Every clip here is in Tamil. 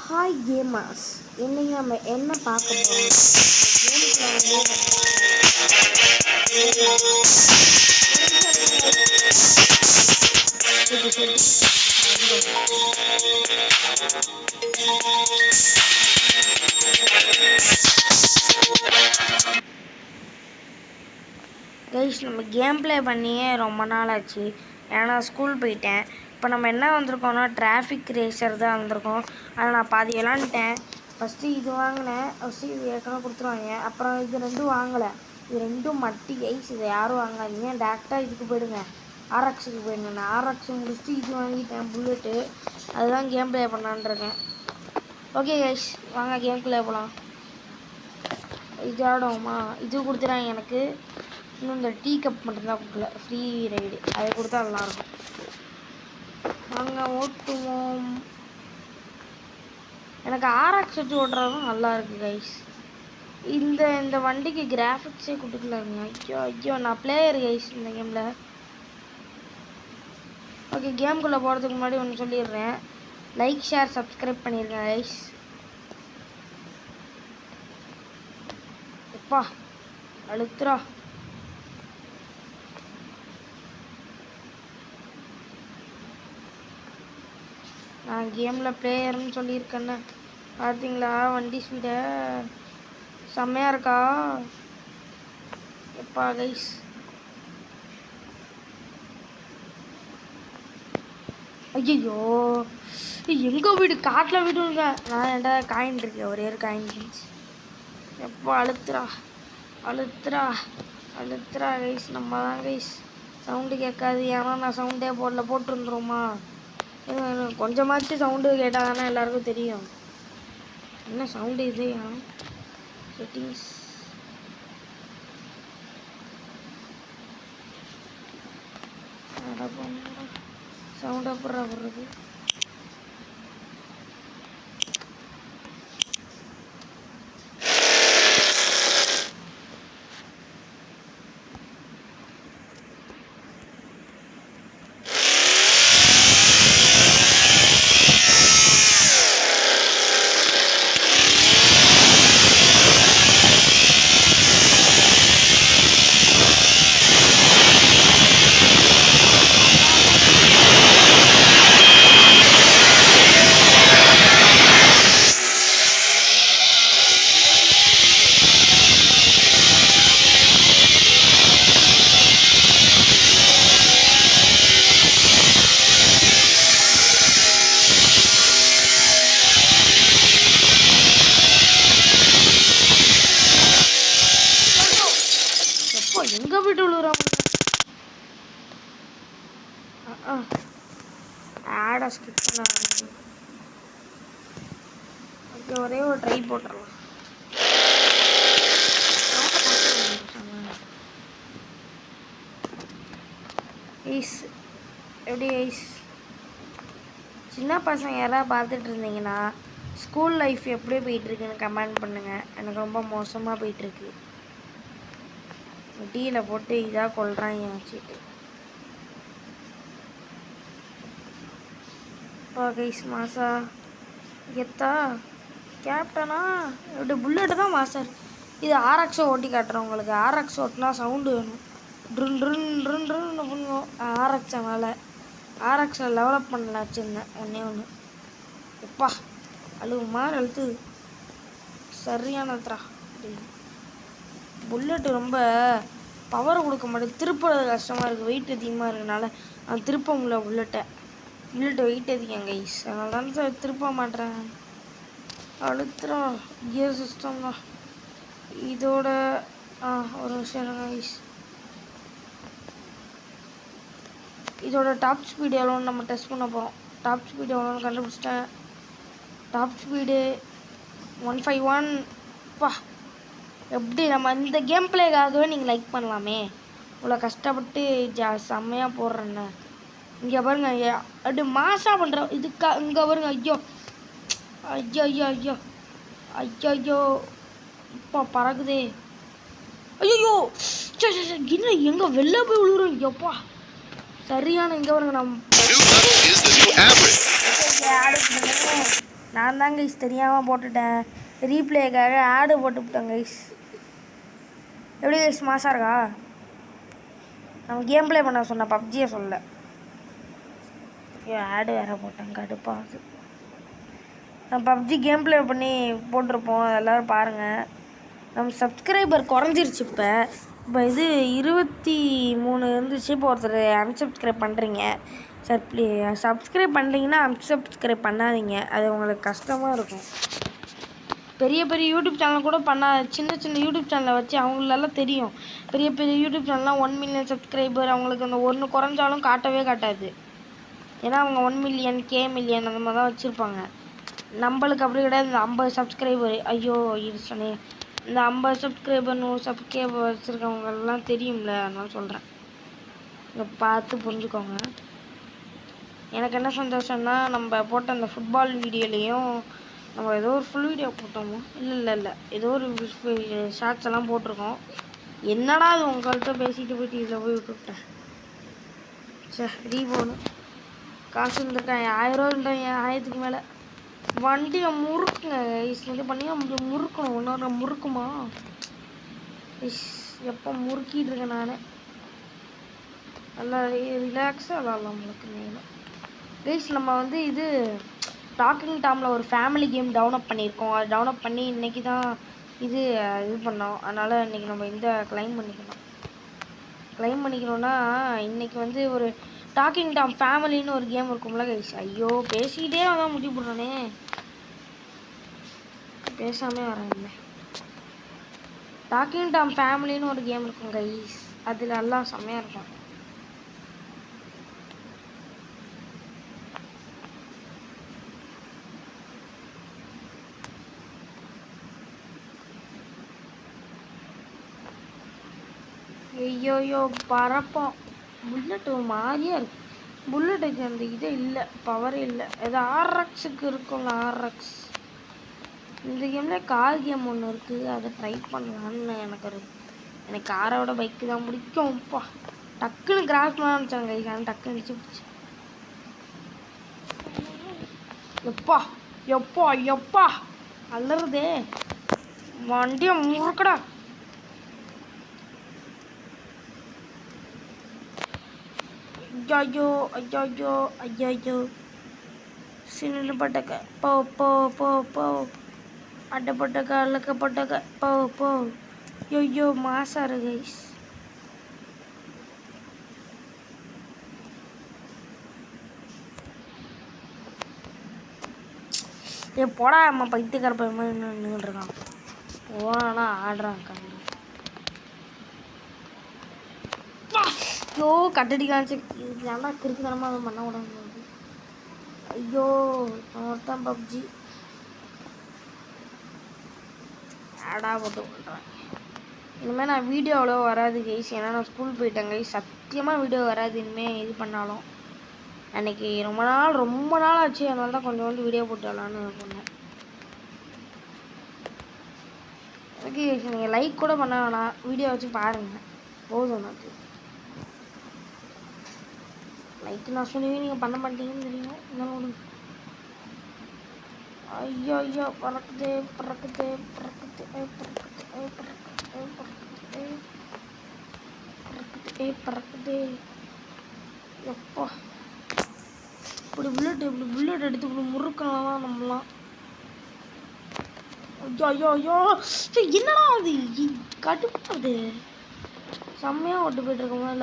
ஹாய் கேமர்ஸ், இன்னைக்கு நம்ம என்ன பார்க்க போறோம்? கைஸ், நம்ம கேம் ப்ளே பண்ணியே ரொம்ப நாள் ஆச்சு. ஏன்னா ஸ்கூல் போயிட்டேன். இப்போ நம்ம என்ன வந்திருக்கோம்னா டிராஃபிக் ரேசர் தான் வந்திருக்கோம். அதை நான் பாதி விளாண்டுட்டேன். ஃபஸ்ட்டு இது வாங்கினேன், ஃபஸ்ட்டு இது ஏற்கனவே கொடுத்துருவாங்க. அப்புறம் இது ரெண்டும் வாங்கலை. இது ரெண்டும் மட்டி கைஸ், இதை யாரும் வாங்காதீங்க. டேரெக்டாக இதுக்கு போயிடுங்க, ஆர்எக்ஸுக்கு போயிடுங்க. நான் ஆர்எக்ஸ் முடிச்சுட்டு இது வாங்கிட்டேன், புல்லட்டு. அதுதான் கேம் ப்ளே பண்ணலான்ருக்கேன். ஓகே கைஸ், வாங்க கேம்குள்ளே போகலாம். இது ஆடுவோமா? இது கொடுத்துறாங்க எனக்கு. இன்னும் இந்த டீ கப் மட்டும்தான் கொடுக்கல, ஃப்ரீ ரைடு. அதை கொடுத்தா நல்லாயிருக்கும். நாங்கள் ஓட்டுவோம். எனக்கு ஆர்எக்ஸ் வச்சு ஓட்டுறதும் நல்லா இருக்குது கைஸ். இந்த வண்டிக்கு கிராஃபிக்ஸே கொடுக்கலாங்க. ஐயோ நான் பிளேயர் கைஸ் இந்த கேமில். ஓகே, கேம்குள்ளே போகிறதுக்கு முன்னாடி ஒன்று சொல்லிடுறேன். லைக், ஷேர், சப்ஸ்கிரைப் பண்ணியிருக்கேன் கைஸ். எப்பா அழுத்துறா. நான் கேமில் பிளேயர்னு சொல்லியிருக்கேன்னு பார்த்தீங்களா? வண்டி ஸ்பீட செம்மையாக இருக்கா? எப்பா கைஸ், ஐயோ எங்கே வீடு? காட்டில் வீடுங்க. நான் என்கிட்ட காயின் இருக்கேன், ஒரே ஒரு காயின் இருந்துச்சு. எப்போ அழுத்துறா அழுத்துறா கைஸ். நம்ம தான் கைஸ் சவுண்டு கேட்காது. ஏன்னா நான் சவுண்டே போட்டுருந்துருமா? கொஞ்சமாச்சும் சவுண்டு கேட்டால் தானே எல்லாருக்கும் தெரியும். என்ன சவுண்டு இது? செட்டிங்ஸ் சவுண்ட் அப்புறம் வருது. எங்க வீட்டு விழுறாங்க. ஆடை ஸ்கிப் பண்ண. ஒரே ஒரு ட்ரை போட்டுடலாம். ஐஸ் எப்படி ஐஸ்? சின்ன பசங்க யாராவது பார்த்துட்டு இருந்தீங்கன்னா ஸ்கூல் லைஃப் எப்படி போயிட்டுருக்குன்னு கமெண்ட் பண்ணுங்கள். எனக்கு ரொம்ப மோசமாக போயிட்டுருக்கு. டீயில் போட்டு இதாக கொள்றாங்க வச்சுட்டு. கைஸ் மாசா கெத்தா கேப்டனா இப்படி புல்லட்டு தான் மாஸ்டர். இது ஆர்எக்ஸை ஓட்டி காட்டுறேன் உங்களுக்கு. ஆர்எக்ஸ் ஓட்டினா சவுண்டு வேணும். ட்ருன் ட்ருன் ட்ருன் ட்ருன்னு பண்ணுவோம். ஆர்எக்ஸை மேலே ஆர்எக்ஸை டெவலப் பண்ணல வச்சுருந்தேன் ஒன்று. எப்பா அழுவுமா அழுத்து சரியானதுரா. புல்லட்டு ரொம்ப பவர் கொடுக்க மாட்டேன், திருப்புறது கஷ்டமாக இருக்குது. வெயிட் அதிகமாக இருக்கனால நான் திருப்ப முடியல. புல்லட்டு வெயிட் அதிகம் கைஸ், அதனால தான் சார் திருப்ப மாட்டேறேன். அழுத்துறோம். கியர் சிஸ்டம் தான் இதோட. ஒரு விஷயம் கைஸ், இதோட டாப் ஸ்பீடு எவ்வளோன்னு நம்ம டெஸ்ட் பண்ண போகிறோம். டாப் ஸ்பீடு எவ்வளோன்னு கண்டுபிடிச்சிட்டேன். Top speed 151. பா எப்படி நம்ம இந்த கேம் பிளேக்காகவே நீங்கள் லைக் பண்ணலாமே. இவ்வளோ கஷ்டப்பட்டு செம்மையாக போடுறேன்னு. இங்கே பாருங்க, அப்படி மாசாக பண்ணுறோம். இதுக்கா இங்கே பாருங்க. ஐயோ இப்போ பறக்குதே. ஐயோ இன்னும் எங்கே வெளில போய் விழுறோம். எப்பா சரியான இங்கே பாருங்க. நம்ம நான் தான் கைஸ் தெரியாமல் போட்டுட்டேன். ரீப்ளேக்காக ஆடு போட்டுவிட்டேன் கைஸ். எப்படி கைஸ் மாசாக இருக்கா? நம்ம கேம் ப்ளே பண்ண சொன்ன பப்ஜியை சொல்ல. ஐயோ ஆடு வேறு போட்டேன், கடுப்பாகுது. நம்ம பப்ஜி கேம் ப்ளே பண்ணி போட்டிருப்போம், எல்லோரும் பாருங்கள். நம்ம சப்ஸ்கிரைபர் குறைஞ்சிருச்சு. இப்போ இது 23 இருந்துச்சு. இப்போ ஒருத்தர் அன்சப்ஸ்கிரைப் பண்ணுறீங்க. சரி சப்ஸ்கிரைப் பண்ணுறீங்கன்னா அன்சப்ஸ்கிரைப் பண்ணாதீங்க, அது உங்களுக்கு கஷ்டமாக இருக்கும். பெரிய பெரிய யூடியூப் சேனல் கூட சின்ன சின்ன யூடியூப் சேனலை வச்சு அவங்களெல்லாம் தெரியும். பெரிய பெரிய யூடியூப் சேனல்லாம் 1 மில்லியன் சப்ஸ்கிரைபர், அவங்களுக்கு அந்த ஒன்று குறைஞ்சாலும் காட்டவே காட்டாது. ஏன்னா அவங்க 1 மில்லியன் K மில்லியன் அந்த மாதிரி தான் வச்சுருப்பாங்க. நம்மளுக்கு அப்படி கிடையாது. இந்த 50 சப்ஸ்கிரைபர், ஐயோ சொன்னே, இந்த 50 சப்ஸ்கிரைபர் 100 சப்ஸ்கிரைபர் வச்சுருக்கவங்கெல்லாம் தெரியும்ல, அதனால சொல்கிறேன். இங்கே பார்த்து புரிஞ்சுக்கோங்க. எனக்கு என்ன சந்தோஷம்னா, நம்ம போட்ட அந்த ஃபுட்பால் வீடியோலேயும் நம்ம ஏதோ ஒரு ஃபுல் வீடியோ போட்டோமோ இல்லை ஏதோ ஒரு ஷார்ட்ஸ் எல்லாம் போட்டிருக்கோம். என்னடா அது உங்கள்கிட்ட பேசிட்டு போயிட்டு இதில் போய் விட்டுவிட்டேன். சரி போகணும். காசு இருந்திருக்கேன் 1000 ரூபா, 1000க்கு மேலே. வண்டியை முறுக்குங்க இது பண்ணி கொஞ்சம் முறுக்கணும். இன்னொரு முறுக்குமா எப்போ முறுக்கிட்டு இருக்கேன் நான். நல்லா ரிலாக்ஸாக விளாட்லாம் உங்களுக்கு நேரம் கைஸ். நம்ம இது டாக்கிங் டாமில் ஒரு ஃபேமிலி கேம் டவுன்லோட் பண்ணியிருக்கோம். அது டவுன்லோட் பண்ணி இன்றைக்கி தான் இது பண்ணோம். அதனால் இன்றைக்கி நம்ம கிளைம் பண்ணிக்கணும்னா இன்றைக்கி ஒரு டாக்கிங் டாம் ஃபேமிலின்னு ஒரு கேம் இருக்கும்ல கைஸ். ஐயோ பேசிக்கிட்டே அதான் முடிவு போடுறானே, பேசாமே வரேன். டாக்கிங் டாம் ஃபேமிலின்னு ஒரு கேம் இருக்கும் கைஸ், அது நல்லா செம்மையாக இருக்கும். ஐயோயோ பறப்போம். புல்லட் ஒரு மாதிரியாக இருக்குது. புல்லட்டுக்கு அந்த இதே இல்லை, பவரே இல்லை. ஏதோ RXக்கு இருக்கும்ல, RX. இந்த கேமில் கார் கேம் ஒன்று இருக்குது, அதை ட்ரை பண்ணலான்னு எனக்கு காரோட பைக்கு தான் பிடிக்கும். அப்பா டக்குன்னு கிராஸ் பண்ண நினச்சாங்க கைக்கான, டக்குன்னு அடிச்சு பிடிச்சி. எப்பா எப்பா எப்பா அலறுதே, வண்டியை முறுக்கடா. ஐயோ ஐயோ ஐயோ சின்ன பட்டக்க போ போ போ போ, அட்டப்பட்டக்க அழுக்கப்பட்டக்க போ போ. ஐயோ மாசாரு கைஸ். போடா அம்மா பைத்தியக்கார பையன் மாதிரி நின்றுருக்கான். போனா ஆடுறான் கண்ணு. ஐயோ கட்டடி காமிச்சு ஏன்னா கிறுக்குத்தனமாக அதை பண்ண விடாது. ஐயோ ஒருத்தான் பப்ஜி ஆடா போட்டு பண்ணுறேன். இனிமேல் நான் வீடியோ அவ்வளோ வராது கைஸ், ஏன்னா நான் ஸ்கூல் போயிட்டேன் கைஸ். சத்தியமாக வீடியோ வராது இனிமேல் இது பண்ணாலும். அன்றைக்கி ரொம்ப நாள் ஆச்சு, அதனால தான் கொஞ்சோண்டு வீடியோ போட்டுடலான்னு பண்ணேன். ஓகே நீங்கள் லைக் கூட பண்ண வேணாம், வீடியோ வச்சு பாருங்கள் போதும். எனக்கு லைக் நான் சொல்லுவேன், நீங்கள் பண்ண மாட்டீங்கன்னு தெரியும். என்ன ஐயோ ஐயோ பறக்குதே பறக்குதே பறக்குதே பறக்குதே பறக்குதே பறக்குதே பறக்குதே பறக்குதே. எப்போ இப்படி புல்லட் எடுத்து இப்படி முறுக்கலாம் நம்மளாம். ஐயோ ஐயோ ஐயோ என்னடா அது கடுப்பாது. செம்மையாக ஓட்டு போய்ட்டுருக்கோம்.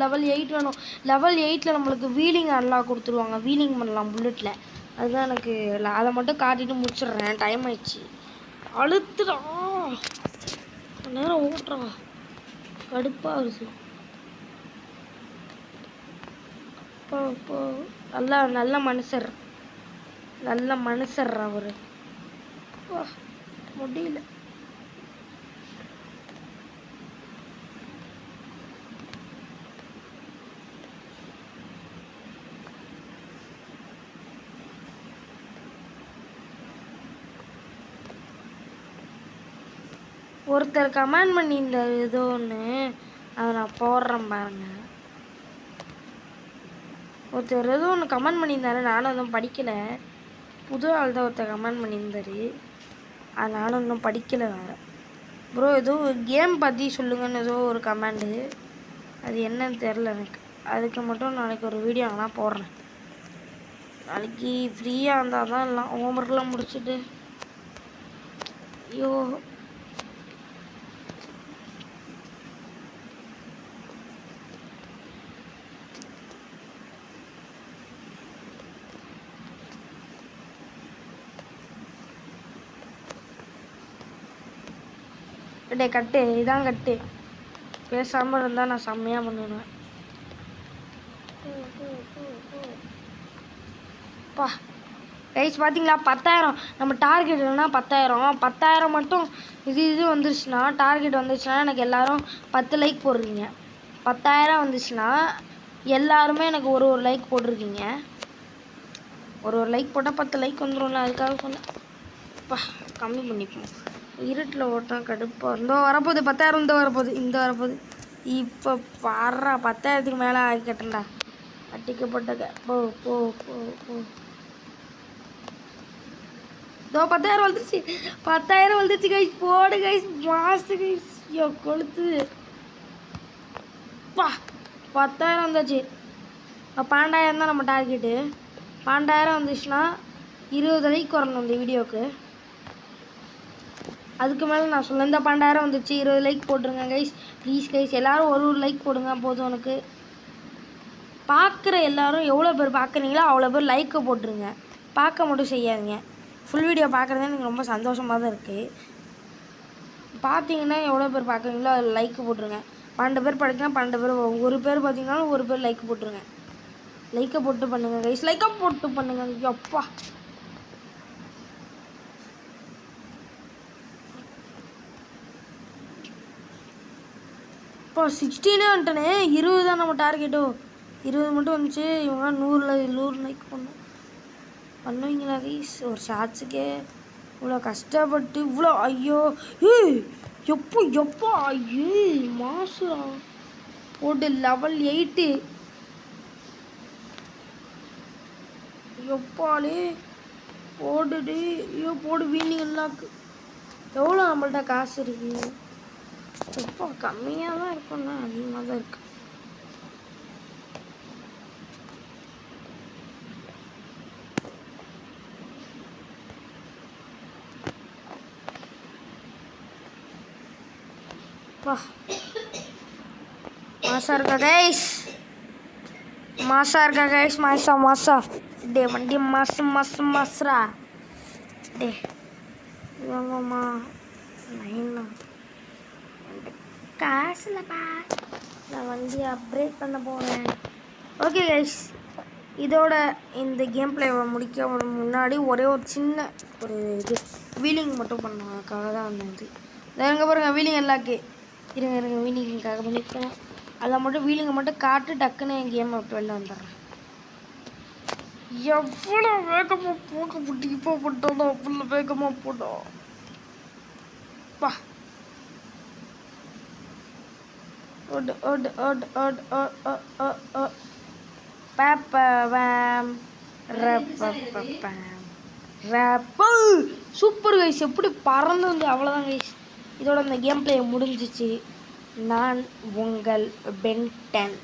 லெவல் 8 வேணும். லெவல் 8 நம்மளுக்கு வீலிங் அன்லாக் கொடுத்துருவாங்க. வீலிங் பண்ணலாம் புல்லட்டில். அதுதான் எனக்கு அதை மட்டும் காட்டிட்டு முடிச்சிடுறேன். டைம் ஆயிடுச்சு. அழுத்துடா நேரம் ஓட்டுறா, கடுப்பாக இருக்குது. இப்போ நல்ல மனுஷர் அவர். முடியல. ஒருத்தர் கமெண்ட் பண்ணியிருந்தார் ஏதோ ஒன்று, அதை நான் போடுறேன் பாருங்க. ஒருத்தர் ஏதோ ஒன்று கமெண்ட் பண்ணியிருந்தாரு, நானும் எதுவும் படிக்கலை. புது ஆள் தான் ஒருத்தர் கமெண்ட் பண்ணியிருந்தாரு, அதனால இன்னும் படிக்கலை வேறு. ப்ரோ ஏதோ கேம் பற்றி சொல்லுங்கன்னு ஏதோ ஒரு கமெண்டு, அது என்னன்னு தெரில எனக்கு. அதுக்கு மட்டும் நாளைக்கு ஒரு வீடியோ நான் போடுறேன். நாளைக்கு ஃப்ரீயாக இருந்தால் தான் எல்லாம் ஹோம்ஒர்க்லாம் முடிச்சுட்டு. ஐயோ டே கட்டு, இதான் கட்டு. பேசாமல் இருந்தால் நான் செம்மையாக பண்ணிடுவேன். பா கைஸ் பார்த்தீங்களா, 10,000 நம்ம டார்கெட் இல்லைன்னா 10,000 மட்டும் இது வந்துருச்சுன்னா, டார்கெட் வந்துச்சுன்னா எனக்கு எல்லோரும் 10 லைக் போடுறீங்க. 10,000 வந்துச்சுன்னா எல்லாருமே எனக்கு ஒரு லைக் போட்டிருக்கீங்க. ஒரு லைக் போட்டால் 10 லைக் வந்துடும்ல, அதுக்காக சொன்னேன். பா கம்மி பண்ணிப்போம். இருட்டில் ஓட்டான் கடுப்பாக. இந்த வரப்போகுது 10,000, இந்த வரப்போகுது. இப்போ வர்ற 10,000க்கு மேலே ஆகி கட்டண்டா. அட்டிக்கப்பட்ட போ போ போ போ. இதோ 10,000 வந்துருச்சு, 10,000 வந்துருச்சு கைஸ். போடு கைஸ், மாசு கைஸ். ஐயோ கொளுத்து. பா 10,000 வந்துச்சு. 12,000 தான் நம்ம டார்கெட்டு. 12,000 வந்துச்சுன்னா 20 லைக் வரணும் இந்த வீடியோவுக்கு. அதுக்கு மேலே நான் சொல்ல, இந்த 12,000 வந்துச்சு, 20 லைக் போட்டுருங்க கைஸ். ப்ளீஸ் கைஸ், எல்லோரும் ஒரு லைக் போடுங்க போதும். எனக்கு பார்க்குற எல்லோரும் எவ்வளோ பேர் பார்க்குறீங்களோ அவ்வளோ பேர் லைக்கை போட்டுருங்க. பார்க்க மட்டும் செய்யாதீங்க. ஃபுல் வீடியோ பார்க்குறது எனக்கு ரொம்ப சந்தோஷமாக தான் இருக்குது. பார்த்தீங்கன்னா எவ்வளோ பேர் பார்க்குறீங்களோ அதில் லைக்கு போட்டுருங்க. 12 பேர் படிக்கலாம், 12 பேர், ஒரு பேர் பார்த்தீங்கன்னாலும் ஒரு பேர் லைக் போட்டுருங்க. லைக்கை போட்டு பண்ணுங்கள் கைஸ், லைக்கை போட்டு பண்ணுங்க. அப்பா இப்போ 16 வந்துட்டனே. 20 தான் நம்ம டார்கெட்டோ. 20 மட்டும் வந்துச்சு. இவங்க 100 லைக் பண்ணுவீங்களா கைஸ்? ஒரு ஷார்ட்ஸுக்கே இவ்வளோ கஷ்டப்பட்டு இவ்வளோ. ஐயோ எப்போ ஐயோ மாசா போட்டு level 8 எப்பாலே போடுடி. ஐயோ போடு வீணிங் எல்லாக்கு. எவ்வளோ நம்மள்ட்ட காசு இருக்குது? இப்போ கம்மியாக தான் இருக்கும்னா அதிகமாக தான் இருக்கு. மாசா இருக்கா கைஸ், மாசா இருக்கா கைஸ், மாசா டே வண்டி மாசுரா டே. இவங்கம்மா 9 காசுலப்பா. நான் வண்டியை அப்கிரேட் பண்ண போகிறேன். ஓகே கைஸ், இதோட இந்த கேம் பிளேவை முடிக்க முன்னாடி ஒரே ஒரு சின்ன ஒரு இது வீலிங் மட்டும் பண்ணதுக்காக தான் வந்தது. எங்கே பாருங்கள் வீலிங் எல்லாக்கே இருங்க வீலிங்காக பண்ணியிருக்கேன். அதில் மட்டும் வீலிங்கை மட்டும் காட்டு டக்குன்னு என் கேமை விட்டு வெளில வந்துடுறேன். எவ்வளோ வேகமாக போக முடியும் இப்போ போட்டோம், அவ்வளோ வேகமாக போட்டோம். பா சூப்பர் கைஸ், எப்படி பறந்து வந்து. அவ்வளோதான் கைஸ், இதோட இந்த கேம் பிளே முடிஞ்சிச்சு. நான் உங்கள் பென் 10.